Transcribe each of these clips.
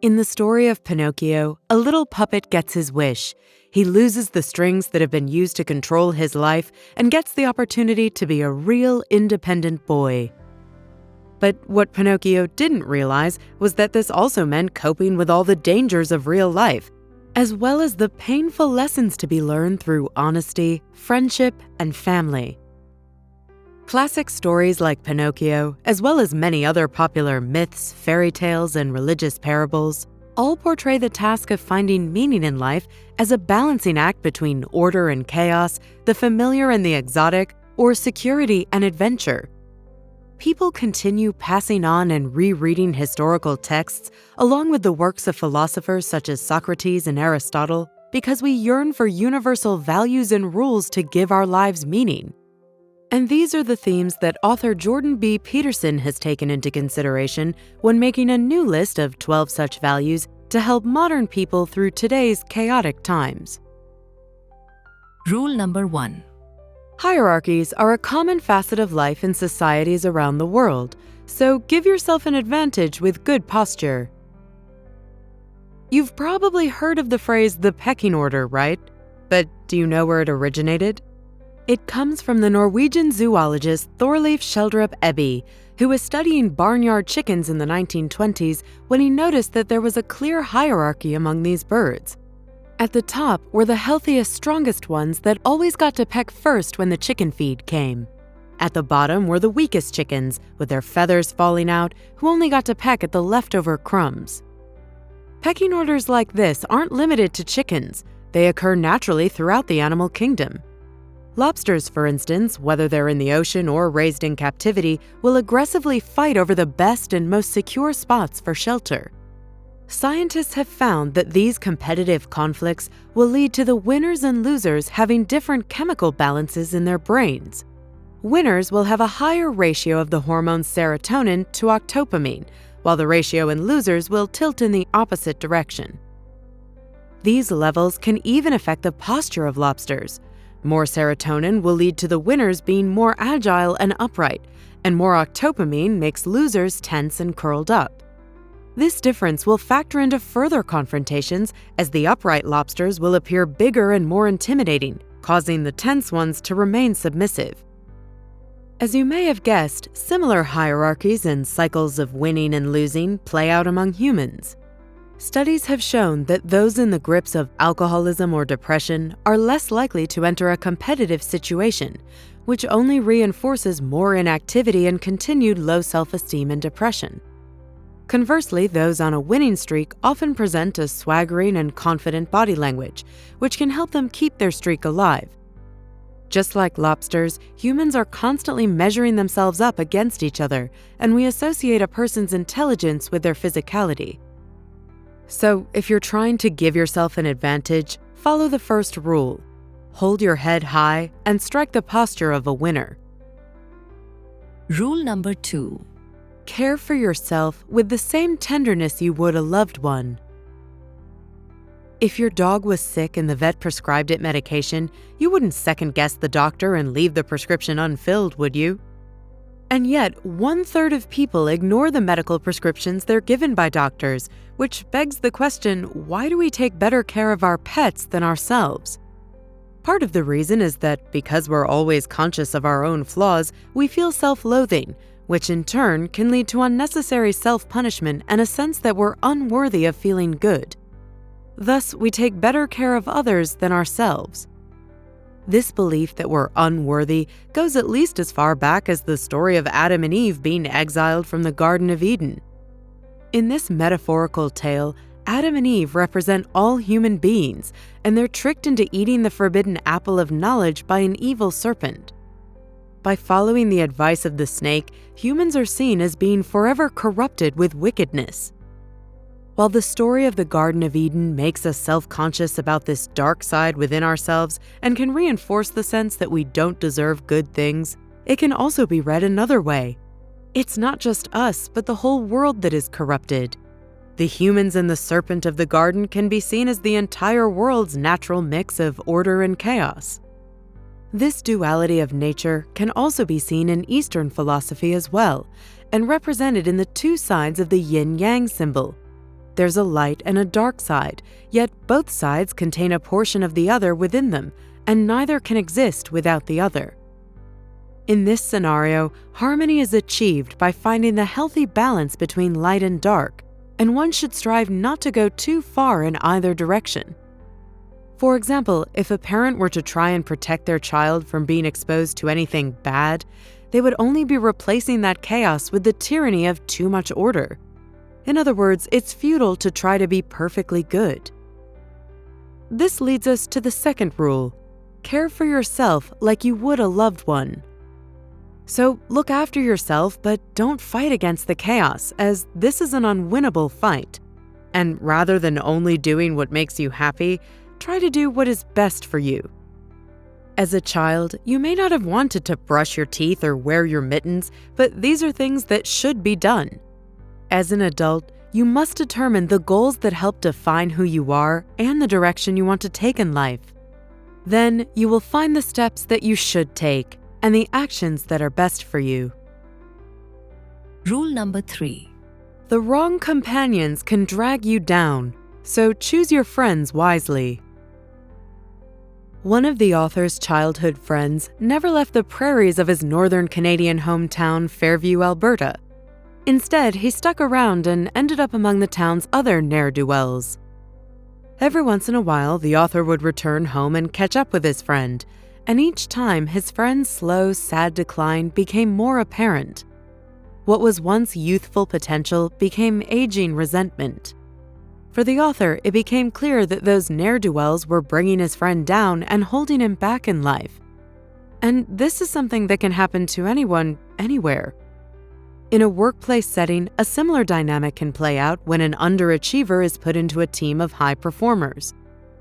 In the story of Pinocchio, a little puppet gets his wish. He loses the strings that have been used to control his life and gets the opportunity to be a real independent boy. But what Pinocchio didn't realize was that this also meant coping with all the dangers of real life, as well as the painful lessons to be learned through honesty, friendship, and family. Classic stories like Pinocchio, as well as many other popular myths, fairy tales, and religious parables, all portray the task of finding meaning in life as a balancing act between order and chaos, the familiar and the exotic, or security and adventure. People continue passing on and rereading historical texts along with the works of philosophers such as Socrates and Aristotle because we yearn for universal values and rules to give our lives meaning. And these are the themes that author Jordan B. Peterson has taken into consideration when making a new list of 12 such values to help modern people through today's chaotic times. Rule number 1. Hierarchies are a common facet of life in societies around the world, so give yourself an advantage with good posture. You've probably heard of the phrase the pecking order, right? But do you know where it originated? It comes from the Norwegian zoologist Thorleif Schjelderup Eby, who was studying barnyard chickens in the 1920s when he noticed that there was a clear hierarchy among these birds. At the top were the healthiest, strongest ones that always got to peck first when the chicken feed came. At the bottom were the weakest chickens, with their feathers falling out, who only got to peck at the leftover crumbs. Pecking orders like this aren't limited to chickens. They occur naturally throughout the animal kingdom. Lobsters, for instance, whether they're in the ocean or raised in captivity, will aggressively fight over the best and most secure spots for shelter. Scientists have found that these competitive conflicts will lead to the winners and losers having different chemical balances in their brains. Winners will have a higher ratio of the hormone serotonin to octopamine, while the ratio in losers will tilt in the opposite direction. These levels can even affect the posture of lobsters. More serotonin will lead to the winners being more agile and upright, and more octopamine makes losers tense and curled up. This difference will factor into further confrontations as the upright lobsters will appear bigger and more intimidating, causing the tense ones to remain submissive. As you may have guessed, similar hierarchies and cycles of winning and losing play out among humans. Studies have shown that those in the grips of alcoholism or depression are less likely to enter a competitive situation, which only reinforces more inactivity and continued low self-esteem and depression. Conversely, those on a winning streak often present a swaggering and confident body language, which can help them keep their streak alive. Just like lobsters, humans are constantly measuring themselves up against each other, and we associate a person's intelligence with their physicality. So, if you're trying to give yourself an advantage, follow the first rule. Hold your head high and strike the posture of a winner. Rule number 2. Care for yourself with the same tenderness you would a loved one. If your dog was sick and the vet prescribed it medication, you wouldn't second-guess the doctor and leave the prescription unfilled, would you? And yet, 1/3 of people ignore the medical prescriptions they're given by doctors, which begs the question, why do we take better care of our pets than ourselves? Part of the reason is that because we're always conscious of our own flaws, we feel self-loathing, which in turn can lead to unnecessary self-punishment and a sense that we're unworthy of feeling good. Thus, we take better care of others than ourselves. This belief that we're unworthy goes at least as far back as the story of Adam and Eve being exiled from the Garden of Eden. In this metaphorical tale, Adam and Eve represent all human beings, and they're tricked into eating the forbidden apple of knowledge by an evil serpent. By following the advice of the snake, humans are seen as being forever corrupted with wickedness. While the story of the Garden of Eden makes us self-conscious about this dark side within ourselves and can reinforce the sense that we don't deserve good things, it can also be read another way. It's not just us, but the whole world that is corrupted. The humans and the serpent of the garden can be seen as the entire world's natural mix of order and chaos. This duality of nature can also be seen in Eastern philosophy as well, and represented in the two sides of the yin-yang symbol. there's a light and a dark side, yet both sides contain a portion of the other within them, and neither can exist without the other. In this scenario, harmony is achieved by finding the healthy balance between light and dark, and one should strive not to go too far in either direction. For example, if a parent were to try and protect their child from being exposed to anything bad, they would only be replacing that chaos with the tyranny of too much order. In other words, it's futile to try to be perfectly good. This leads us to the second rule: care for yourself like you would a loved one. So look after yourself, but don't fight against the chaos, as this is an unwinnable fight. And rather than only doing what makes you happy, try to do what is best for you. As a child, you may not have wanted to brush your teeth or wear your mittens, but these are things that should be done. As an adult, you must determine the goals that help define who you are and the direction you want to take in life. Then you will find the steps that you should take and the actions that are best for you. Rule number 3. The wrong companions can drag you down, so choose your friends wisely. One of the author's childhood friends never left the prairies of his northern Canadian hometown, Fairview, Alberta. Instead, he stuck around and ended up among the town's other ne'er-do-wells. Every once in a while, the author would return home and catch up with his friend, and each time his friend's slow, sad decline became more apparent. What was once youthful potential became aging resentment. For the author, it became clear that those ne'er-do-wells were bringing his friend down and holding him back in life. And this is something that can happen to anyone, anywhere. In a workplace setting, a similar dynamic can play out when an underachiever is put into a team of high performers.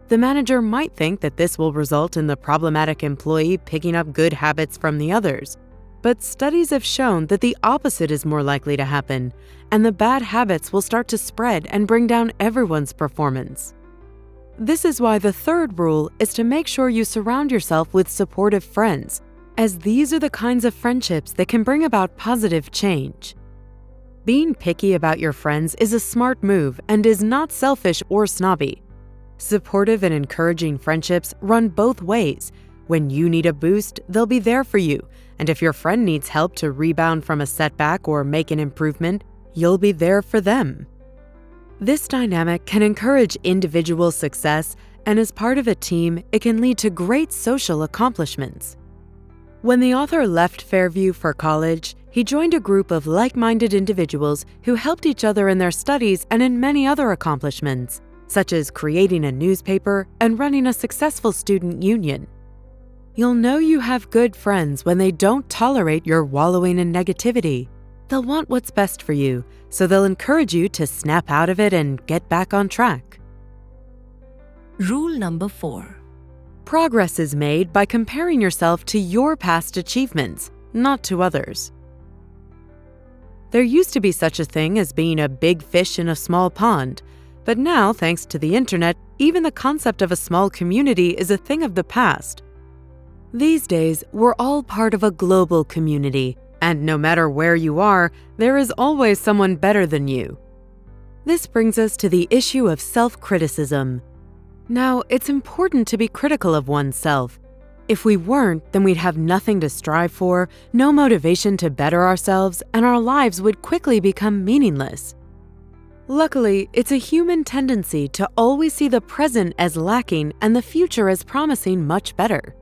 The manager might think that this will result in the problematic employee picking up good habits from the others. But studies have shown that the opposite is more likely to happen, and the bad habits will start to spread and bring down everyone's performance. This is why the third rule is to make sure you surround yourself with supportive friends, as these are the kinds of friendships that can bring about positive change. Being picky about your friends is a smart move and is not selfish or snobby. Supportive and encouraging friendships run both ways. When you need a boost, they'll be there for you, and if your friend needs help to rebound from a setback or make an improvement, you'll be there for them. This dynamic can encourage individual success, and as part of a team, it can lead to great social accomplishments. When the author left Fairview for college, he joined a group of like-minded individuals who helped each other in their studies and in many other accomplishments, such as creating a newspaper and running a successful student union. You'll know you have good friends when they don't tolerate your wallowing in negativity. They'll want what's best for you, so they'll encourage you to snap out of it and get back on track. Rule number 4. Progress is made by comparing yourself to your past achievements, not to others. There used to be such a thing as being a big fish in a small pond, but now, thanks to the internet, even the concept of a small community is a thing of the past. These days, we're all part of a global community, and no matter where you are, there is always someone better than you. This brings us to the issue of self-criticism. Now, it's important to be critical of oneself. If we weren't, then we'd have nothing to strive for, no motivation to better ourselves, and our lives would quickly become meaningless. Luckily, it's a human tendency to always see the present as lacking and the future as promising much better.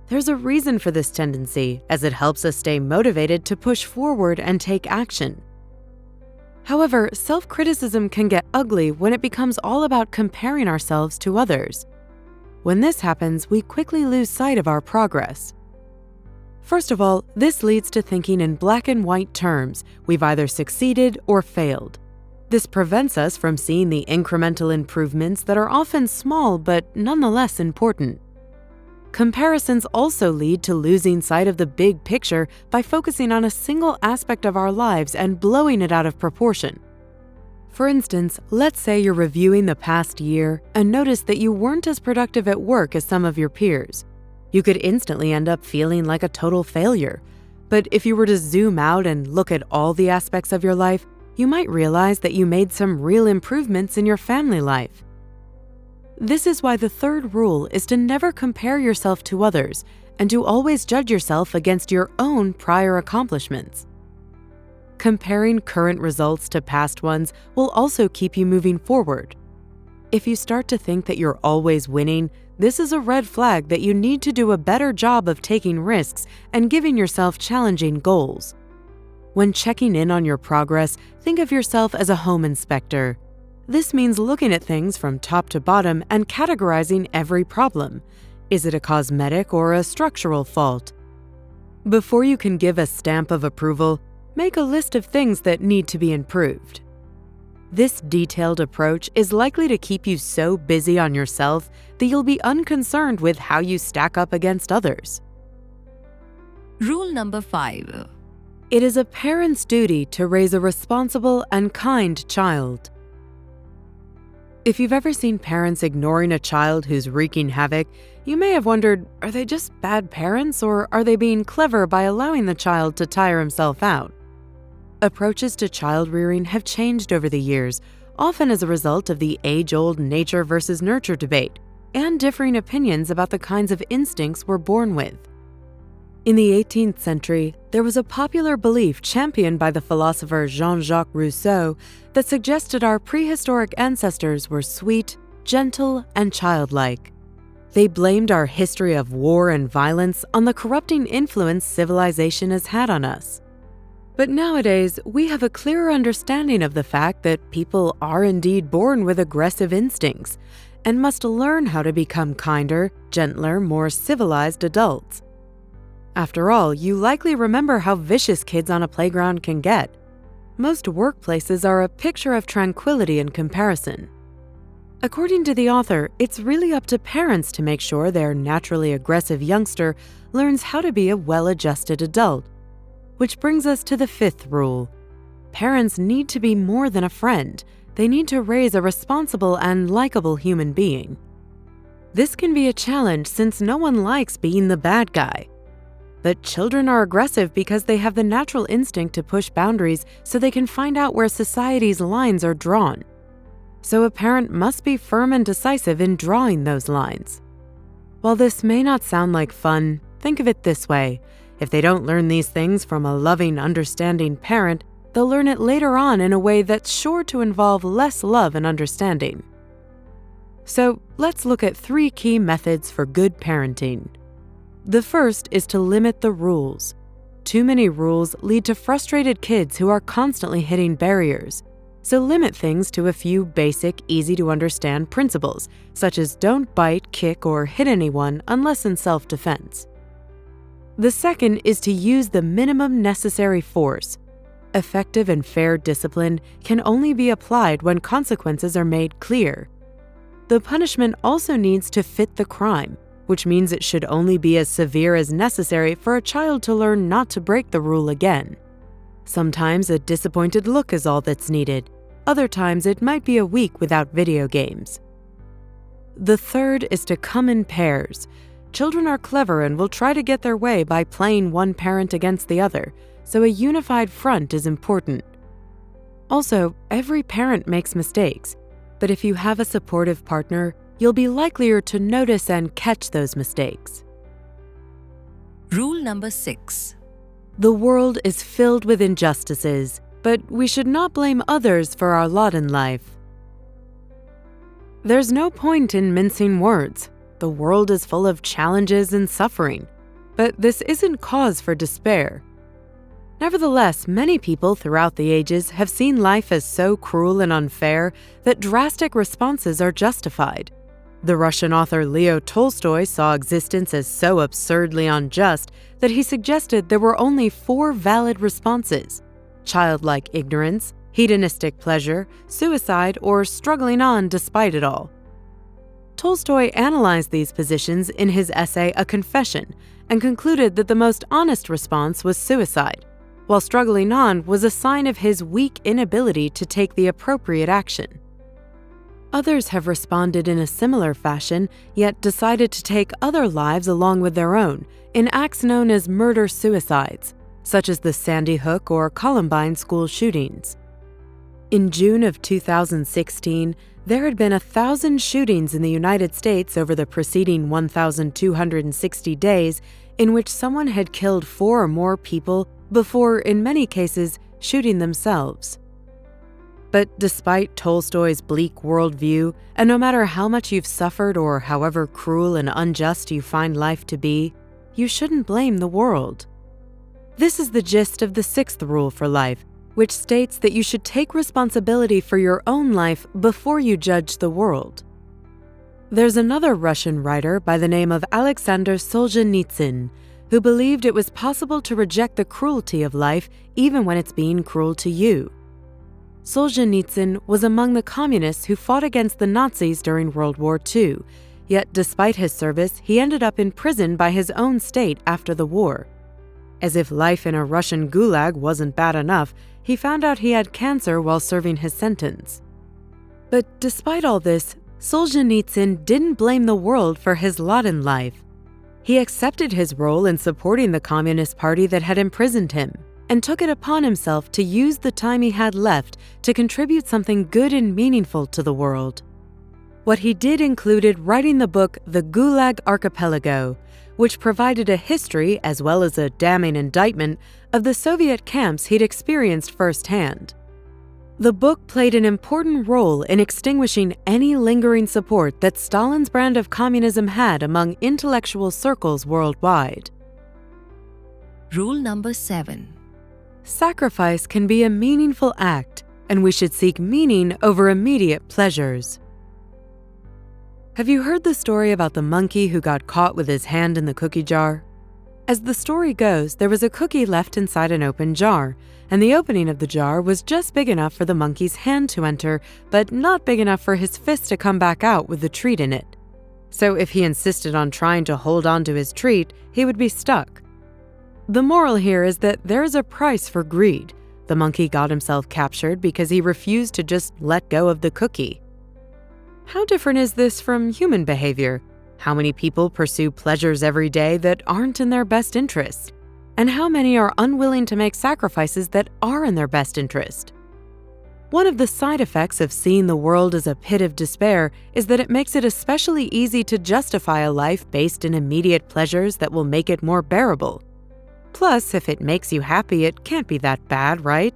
There's a reason for this tendency, as it helps us stay motivated to push forward and take action. However, self-criticism can get ugly when it becomes all about comparing ourselves to others. When this happens, we quickly lose sight of our progress. First of all, this leads to thinking in black and white terms. We've either succeeded or failed. This prevents us from seeing the incremental improvements that are often small but nonetheless important. Comparisons also lead to losing sight of the big picture by focusing on a single aspect of our lives and blowing it out of proportion. For instance, let's say you're reviewing the past year and notice that you weren't as productive at work as some of your peers. You could instantly end up feeling like a total failure. But if you were to zoom out and look at all the aspects of your life, you might realize that you made some real improvements in your family life. This is why the third rule is to never compare yourself to others and to always judge yourself against your own prior accomplishments. Comparing current results to past ones will also keep you moving forward. If you start to think that you're always winning, this is a red flag that you need to do a better job of taking risks and giving yourself challenging goals. When checking in on your progress, think of yourself as a home inspector. This means looking at things from top to bottom and categorizing every problem. Is it a cosmetic or a structural fault? Before you can give a stamp of approval, make a list of things that need to be improved. This detailed approach is likely to keep you so busy on yourself that you'll be unconcerned with how you stack up against others. Rule number 5. It is a parent's duty to raise a responsible and kind child. If you've ever seen parents ignoring a child who's wreaking havoc, you may have wondered, are they just bad parents or are they being clever by allowing the child to tire himself out? Approaches to child rearing have changed over the years, often as a result of the age-old nature versus nurture debate and differing opinions about the kinds of instincts we're born with. In the 18th century, there was a popular belief championed by the philosopher Jean-Jacques Rousseau that suggested our prehistoric ancestors were sweet, gentle, and childlike. They blamed our history of war and violence on the corrupting influence civilization has had on us. But nowadays, we have a clearer understanding of the fact that people are indeed born with aggressive instincts and must learn how to become kinder, gentler, more civilized adults. After all, you likely remember how vicious kids on a playground can get. Most workplaces are a picture of tranquility in comparison. According to the author, it's really up to parents to make sure their naturally aggressive youngster learns how to be a well-adjusted adult. Which brings us to the 5th rule. Parents need to be more than a friend. They need to raise a responsible and likable human being. This can be a challenge since no one likes being the bad guy. But children are aggressive because they have the natural instinct to push boundaries so they can find out where society's lines are drawn. So a parent must be firm and decisive in drawing those lines. While this may not sound like fun, think of it this way. If they don't learn these things from a loving, understanding parent, they'll learn it later on in a way that's sure to involve less love and understanding. So let's look at 3 key methods for good parenting. The first is to limit the rules. Too many rules lead to frustrated kids who are constantly hitting barriers. So limit things to a few basic, easy-to-understand principles, such as don't bite, kick, or hit anyone unless in self-defense. The second is to use the minimum necessary force. Effective and fair discipline can only be applied when consequences are made clear. The punishment also needs to fit the crime, which means it should only be as severe as necessary for a child to learn not to break the rule again. Sometimes a disappointed look is all that's needed. Other times it might be a week without video games. The third is to come in pairs. Children are clever and will try to get their way by playing one parent against the other, so a unified front is important. Also, every parent makes mistakes, but if you have a supportive partner, you'll be likelier to notice and catch those mistakes. Rule number 6. The world is filled with injustices, but we should not blame others for our lot in life. There's no point in mincing words. The world is full of challenges and suffering, but this isn't cause for despair. Nevertheless, many people throughout the ages have seen life as so cruel and unfair that drastic responses are justified. The Russian author Leo Tolstoy saw existence as so absurdly unjust that he suggested there were only 4 valid responses: childlike ignorance, hedonistic pleasure, suicide, or struggling on despite it all. Tolstoy analyzed these positions in his essay A Confession and concluded that the most honest response was suicide, while struggling on was a sign of his weak inability to take the appropriate action. Others have responded in a similar fashion, yet decided to take other lives along with their own in acts known as murder-suicides, such as the Sandy Hook or Columbine school shootings. In June of 2016, there had been 1,000 shootings in the United States over the preceding 1,260 days in which someone had killed 4 or more people before, in many cases, shooting themselves. But despite Tolstoy's bleak worldview, and no matter how much you've suffered or however cruel and unjust you find life to be, you shouldn't blame the world. This is the gist of the 6th rule for life, which states that you should take responsibility for your own life before you judge the world. There's another Russian writer by the name of Alexander Solzhenitsyn who believed it was possible to reject the cruelty of life even when it's being cruel to you. Solzhenitsyn was among the communists who fought against the Nazis during World War II, yet despite his service, he ended up in prison by his own state after the war. As if life in a Russian gulag wasn't bad enough, he found out he had cancer while serving his sentence. But despite all this, Solzhenitsyn didn't blame the world for his lot in life. He accepted his role in supporting the Communist Party that had imprisoned him, and took it upon himself to use the time he had left to contribute something good and meaningful to the world. What he did included writing the book The Gulag Archipelago, which provided a history as well as a damning indictment of the Soviet camps he'd experienced firsthand. The book played an important role in extinguishing any lingering support that Stalin's brand of communism had among intellectual circles worldwide. Rule number 7. Sacrifice can be a meaningful act, and we should seek meaning over immediate pleasures. Have you heard the story about the monkey who got caught with his hand in the cookie jar? As the story goes, there was a cookie left inside an open jar, and the opening of the jar was just big enough for the monkey's hand to enter, but not big enough for his fist to come back out with the treat in it. So if he insisted on trying to hold on to his treat, he would be stuck. The moral here is that there is a price for greed. The monkey got himself captured because he refused to just let go of the cookie. How different is this from human behavior? How many people pursue pleasures every day that aren't in their best interest? And how many are unwilling to make sacrifices that are in their best interest? One of the side effects of seeing the world as a pit of despair is that it makes it especially easy to justify a life based in immediate pleasures that will make it more bearable. Plus, if it makes you happy, it can't be that bad, right?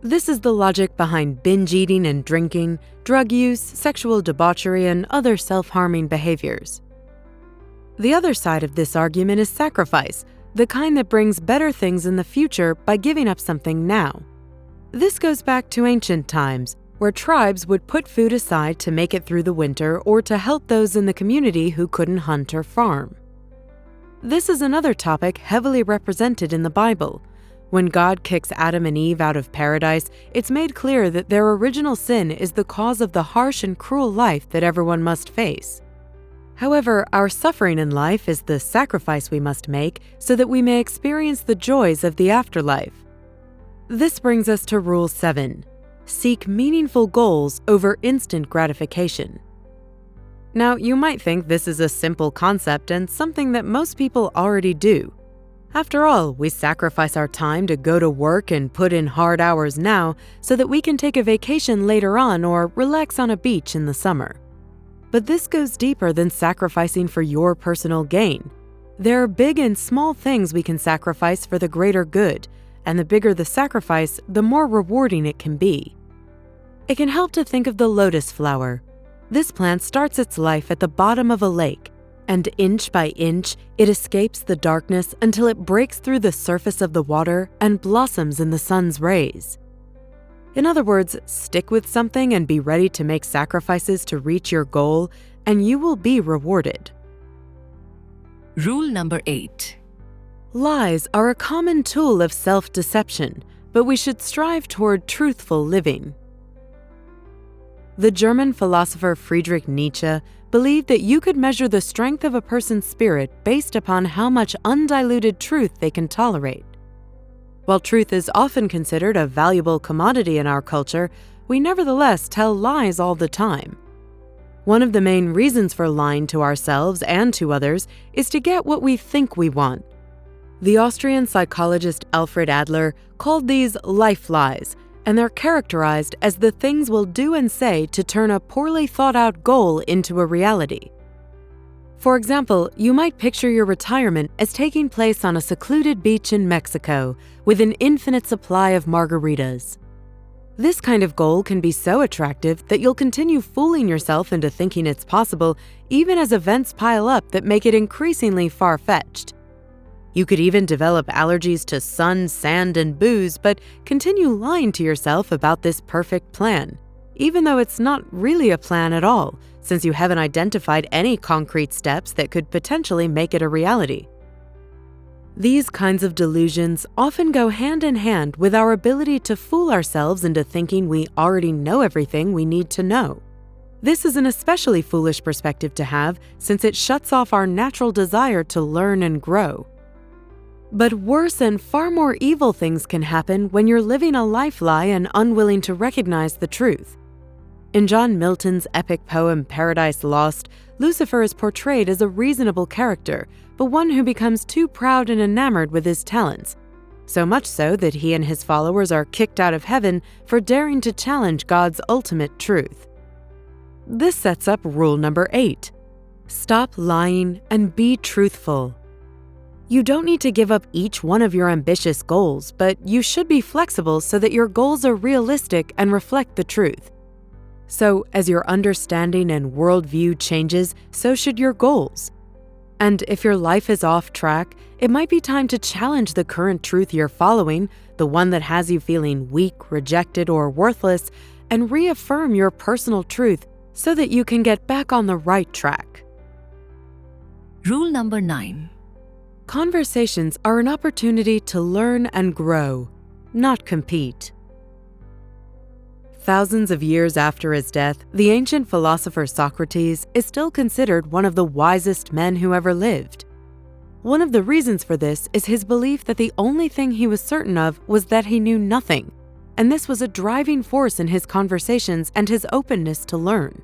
This is the logic behind binge eating and drinking, drug use, sexual debauchery, and other self-harming behaviors. The other side of this argument is sacrifice, the kind that brings better things in the future by giving up something now. This goes back to ancient times, where tribes would put food aside to make it through the winter or to help those in the community who couldn't hunt or farm. This is another topic heavily represented in the Bible. When God kicks Adam and Eve out of paradise, it's made clear that their original sin is the cause of the harsh and cruel life that everyone must face. However, our suffering in life is the sacrifice we must make so that we may experience the joys of the afterlife. This brings us to Rule 7. Seek meaningful goals over instant gratification. Now, you might think this is a simple concept and something that most people already do. After all, we sacrifice our time to go to work and put in hard hours now so that we can take a vacation later on or relax on a beach in the summer. But this goes deeper than sacrificing for your personal gain. There are big and small things we can sacrifice for the greater good, and the bigger the sacrifice, the more rewarding it can be. It can help to think of the lotus flower. This plant starts its life at the bottom of a lake, and inch by inch, it escapes the darkness until it breaks through the surface of the water and blossoms in the sun's rays. In other words, stick with something and be ready to make sacrifices to reach your goal, and you will be rewarded. Rule number 8. Lies are a common tool of self-deception, but we should strive toward truthful living. The German philosopher Friedrich Nietzsche believed that you could measure the strength of a person's spirit based upon how much undiluted truth they can tolerate. While truth is often considered a valuable commodity in our culture, we nevertheless tell lies all the time. One of the main reasons for lying to ourselves and to others is to get what we think we want. The Austrian psychologist Alfred Adler called these life lies, and they're characterized as the things we'll do and say to turn a poorly thought-out goal into a reality. For example, you might picture your retirement as taking place on a secluded beach in Mexico with an infinite supply of margaritas. This kind of goal can be so attractive that you'll continue fooling yourself into thinking it's possible even as events pile up that make it increasingly far-fetched. You could even develop allergies to sun, sand, and booze, but continue lying to yourself about this perfect plan, even though it's not really a plan at all, since you haven't identified any concrete steps that could potentially make it a reality. These kinds of delusions often go hand in hand with our ability to fool ourselves into thinking we already know everything we need to know. This is an especially foolish perspective to have since it shuts off our natural desire to learn and grow. But worse and far more evil things can happen when you're living a life lie and unwilling to recognize the truth. In John Milton's epic poem Paradise Lost, Lucifer is portrayed as a reasonable character, but one who becomes too proud and enamored with his talents, so much so that he and his followers are kicked out of heaven for daring to challenge God's ultimate truth. This sets up rule number 8. Stop lying and be truthful. You don't need to give up each one of your ambitious goals, but you should be flexible so that your goals are realistic and reflect the truth. So, as your understanding and worldview changes, so should your goals. And if your life is off track, it might be time to challenge the current truth you're following, the one that has you feeling weak, rejected, or worthless, and reaffirm your personal truth so that you can get back on the right track. Rule number 9. Conversations are an opportunity to learn and grow, not compete. Thousands of years after his death, the ancient philosopher Socrates is still considered one of the wisest men who ever lived. One of the reasons for this is his belief that the only thing he was certain of was that he knew nothing, and this was a driving force in his conversations and his openness to learn.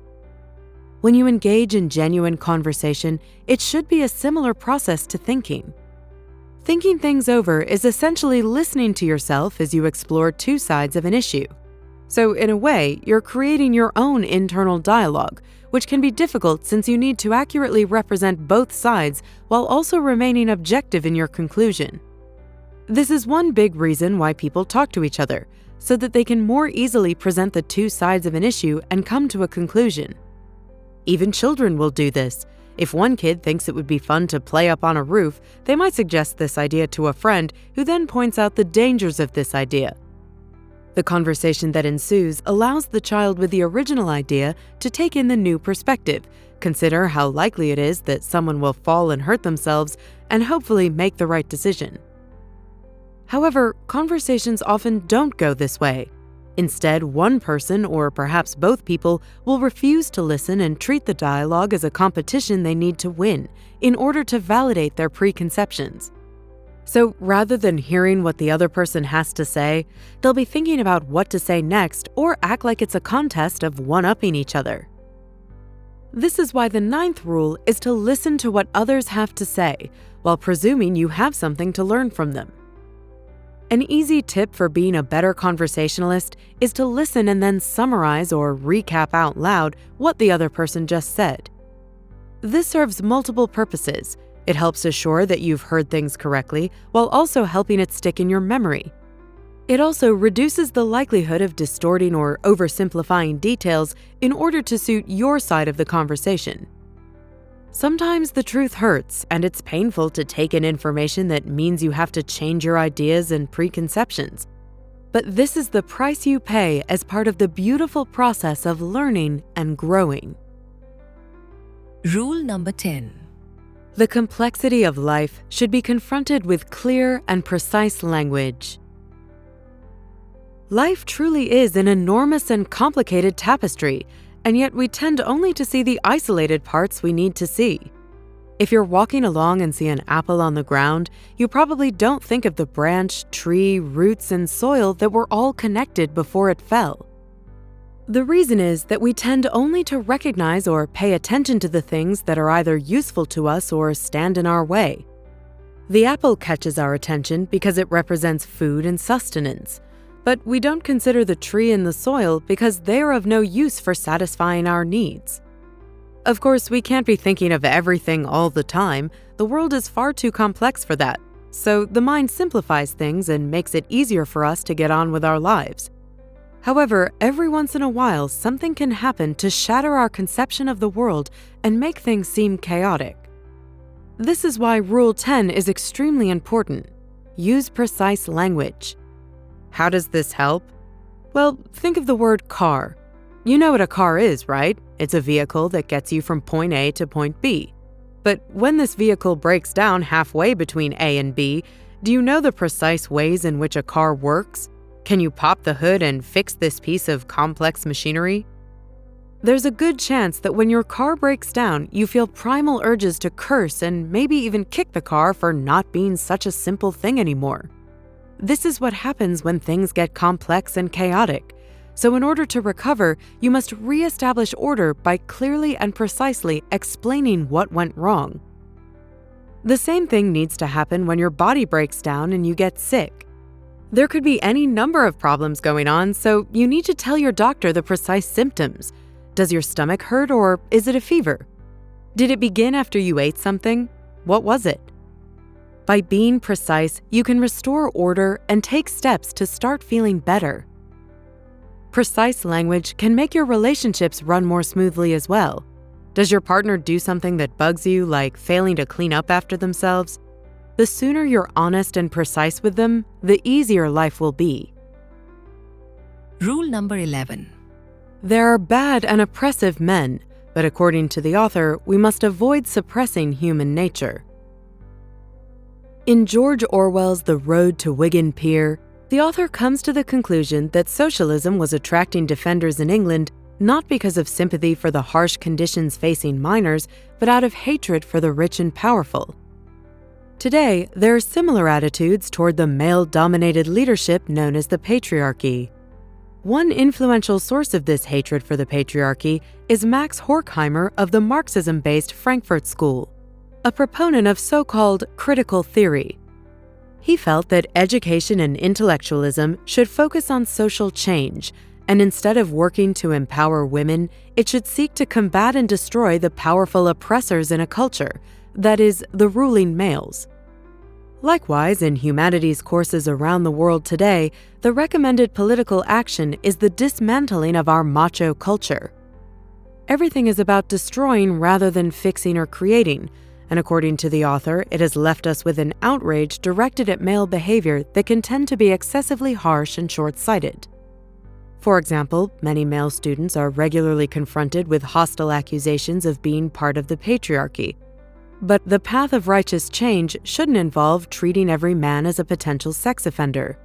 When you engage in genuine conversation, it should be a similar process to thinking. Thinking things over is essentially listening to yourself as you explore two sides of an issue. So, in a way, you're creating your own internal dialogue, which can be difficult since you need to accurately represent both sides while also remaining objective in your conclusion. This is one big reason why people talk to each other, so that they can more easily present the two sides of an issue and come to a conclusion. Even children will do this. If one kid thinks it would be fun to play up on a roof, they might suggest this idea to a friend who then points out the dangers of this idea. The conversation that ensues allows the child with the original idea to take in the new perspective, consider how likely it is that someone will fall and hurt themselves, and hopefully make the right decision. However, conversations often don't go this way. Instead, one person, or perhaps both people, will refuse to listen and treat the dialogue as a competition they need to win in order to validate their preconceptions. So rather than hearing what the other person has to say, they'll be thinking about what to say next or act like it's a contest of one-upping each other. This is why the 9th rule is to listen to what others have to say, while presuming you have something to learn from them. An easy tip for being a better conversationalist is to listen and then summarize or recap out loud what the other person just said. This serves multiple purposes. It helps assure that you've heard things correctly, while also helping it stick in your memory. It also reduces the likelihood of distorting or oversimplifying details in order to suit your side of the conversation. Sometimes the truth hurts, and it's painful to take in information that means you have to change your ideas and preconceptions. But this is the price you pay as part of the beautiful process of learning and growing. Rule number 10. The complexity of life should be confronted with clear and precise language. Life truly is an enormous and complicated tapestry, and yet we tend only to see the isolated parts we need to see. If you're walking along and see an apple on the ground, you probably don't think of the branch, tree, roots, and soil that were all connected before it fell. The reason is that we tend only to recognize or pay attention to the things that are either useful to us or stand in our way. The apple catches our attention because it represents food and sustenance. but we don't consider the tree and the soil because they are of no use for satisfying our needs. Of course, we can't be thinking of everything all the time. The world is far too complex for that. So the mind simplifies things and makes it easier for us to get on with our lives. However, every once in a while, something can happen to shatter our conception of the world and make things seem chaotic. This is why Rule 10 is extremely important. Use precise language. How does this help? Well, think of the word car. You know what a car is, right? It's a vehicle that gets you from point A to point B. But when this vehicle breaks down halfway between A and B, do you know the precise ways in which a car works? Can you pop the hood and fix this piece of complex machinery? There's a good chance that when your car breaks down, you feel primal urges to curse and maybe even kick the car for not being such a simple thing anymore. This is what happens when things get complex and chaotic. So in order to recover, you must re-establish order by clearly and precisely explaining what went wrong. The same thing needs to happen when your body breaks down and you get sick. There could be any number of problems going on, so you need to tell your doctor the precise symptoms. Does your stomach hurt or is it a fever? Did it begin after you ate something? What was it? By being precise, you can restore order and take steps to start feeling better. Precise language can make your relationships run more smoothly as well. Does your partner do something that bugs you, like failing to clean up after themselves? The sooner you're honest and precise with them, the easier life will be. Rule number 11. There are bad and oppressive men, but according to the author, we must avoid suppressing human nature. In George Orwell's The Road to Wigan Pier, the author comes to the conclusion that socialism was attracting defenders in England not because of sympathy for the harsh conditions facing miners, but out of hatred for the rich and powerful. Today, there are similar attitudes toward the male-dominated leadership known as the patriarchy. One influential source of this hatred for the patriarchy is Max Horkheimer of the Marxism-based Frankfurt School, a proponent of so-called critical theory. He felt that education and intellectualism should focus on social change, and instead of working to empower women, it should seek to combat and destroy the powerful oppressors in a culture, that is, the ruling males. Likewise, in humanities courses around the world today, the recommended political action is the dismantling of our macho culture. Everything is about destroying rather than fixing or creating, and according to the author, it has left us with an outrage directed at male behavior that can tend to be excessively harsh and short-sighted. For example, many male students are regularly confronted with hostile accusations of being part of the patriarchy. But the path of righteous change shouldn't involve treating every man as a potential sex offender.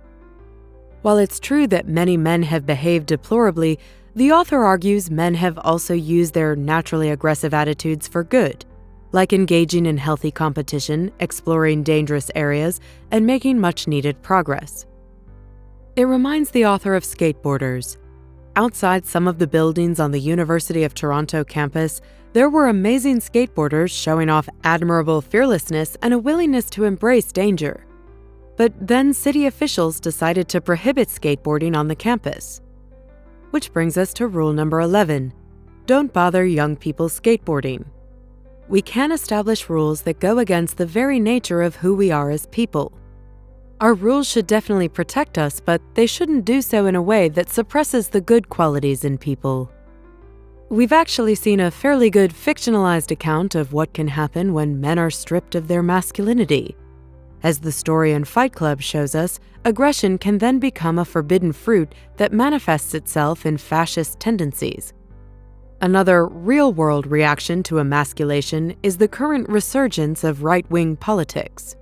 While it's true that many men have behaved deplorably, the author argues men have also used their naturally aggressive attitudes for good, like engaging in healthy competition, exploring dangerous areas, and making much-needed progress. It reminds the author of skateboarders. Outside some of the buildings on the University of Toronto campus, there were amazing skateboarders showing off admirable fearlessness and a willingness to embrace danger. But then city officials decided to prohibit skateboarding on the campus. Which brings us to rule number 11. Don't bother young people skateboarding. We can establish rules that go against the very nature of who we are as people. Our rules should definitely protect us, but they shouldn't do so in a way that suppresses the good qualities in people. We've actually seen a fairly good fictionalized account of what can happen when men are stripped of their masculinity. As the story in Fight Club shows us, aggression can then become a forbidden fruit that manifests itself in fascist tendencies. Another real-world reaction to emasculation is the current resurgence of right-wing politics.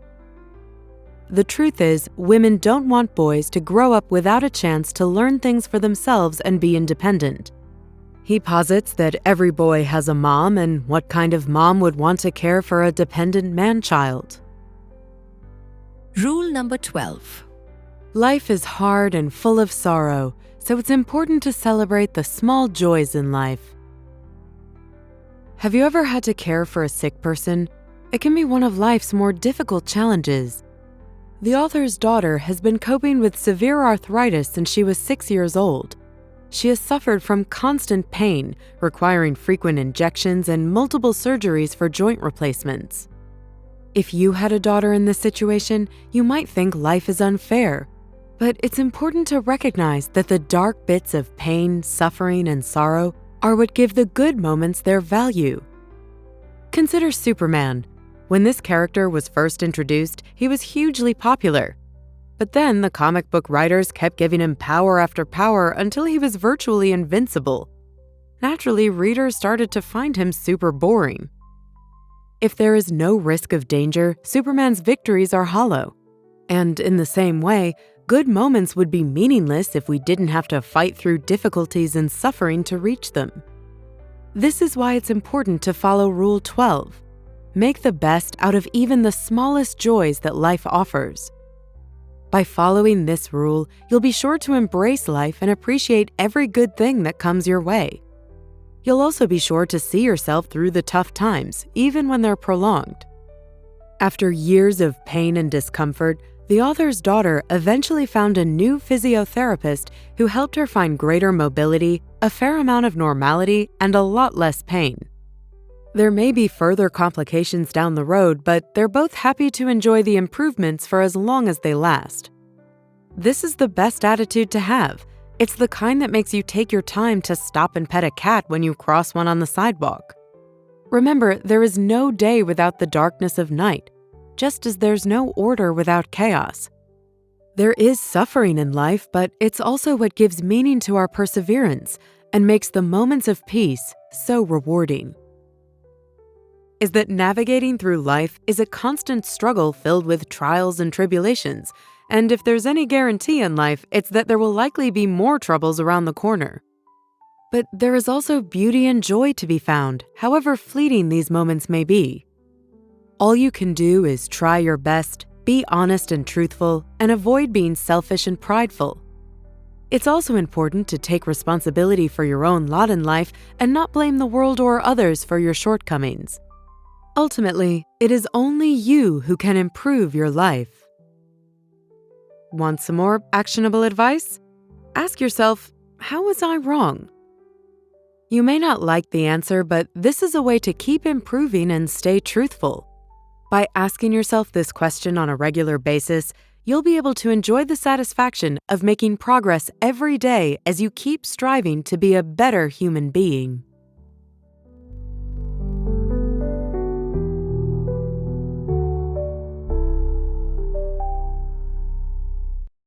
The truth is, women don't want boys to grow up without a chance to learn things for themselves and be independent. He posits that every boy has a mom, and what kind of mom would want to care for a dependent man-child? Rule number 12. Life is hard and full of sorrow, so it's important to celebrate the small joys in life. Have you ever had to care for a sick person? It can be one of life's more difficult challenges. The author's daughter has been coping with severe arthritis since she was 6 years old. She has suffered from constant pain, requiring frequent injections and multiple surgeries for joint replacements. If you had a daughter in this situation, you might think life is unfair. But it's important to recognize that the dark bits of pain, suffering, and sorrow are what give the good moments their value. Consider Superman. When this character was first introduced, he was hugely popular. But then the comic book writers kept giving him power after power until he was virtually invincible. Naturally, readers started to find him super boring. If there is no risk of danger, Superman's victories are hollow. And in the same way, good moments would be meaningless if we didn't have to fight through difficulties and suffering to reach them. This is why it's important to follow Rule 12. Make the best out of even the smallest joys that life offers. By following this rule, you'll be sure to embrace life and appreciate every good thing that comes your way. You'll also be sure to see yourself through the tough times, even when they're prolonged. After years of pain and discomfort, the author's daughter eventually found a new physiotherapist who helped her find greater mobility, a fair amount of normality, and a lot less pain. There may be further complications down the road, but they're both happy to enjoy the improvements for as long as they last. This is the best attitude to have. It's the kind that makes you take your time to stop and pet a cat when you cross one on the sidewalk. Remember, there is no day without the darkness of night, just as there's no order without chaos. There is suffering in life, but it's also what gives meaning to our perseverance and makes the moments of peace so rewarding. Is that navigating through life is a constant struggle filled with trials and tribulations, and if there's any guarantee in life, it's that there will likely be more troubles around the corner. But there is also beauty and joy to be found, however fleeting these moments may be. All you can do is try your best, be honest and truthful, and avoid being selfish and prideful. It's also important to take responsibility for your own lot in life and not blame the world or others for your shortcomings. Ultimately, it is only you who can improve your life. Want some more actionable advice? Ask yourself, how was I wrong? You may not like the answer, but this is a way to keep improving and stay truthful. By asking yourself this question on a regular basis, you'll be able to enjoy the satisfaction of making progress every day as you keep striving to be a better human being.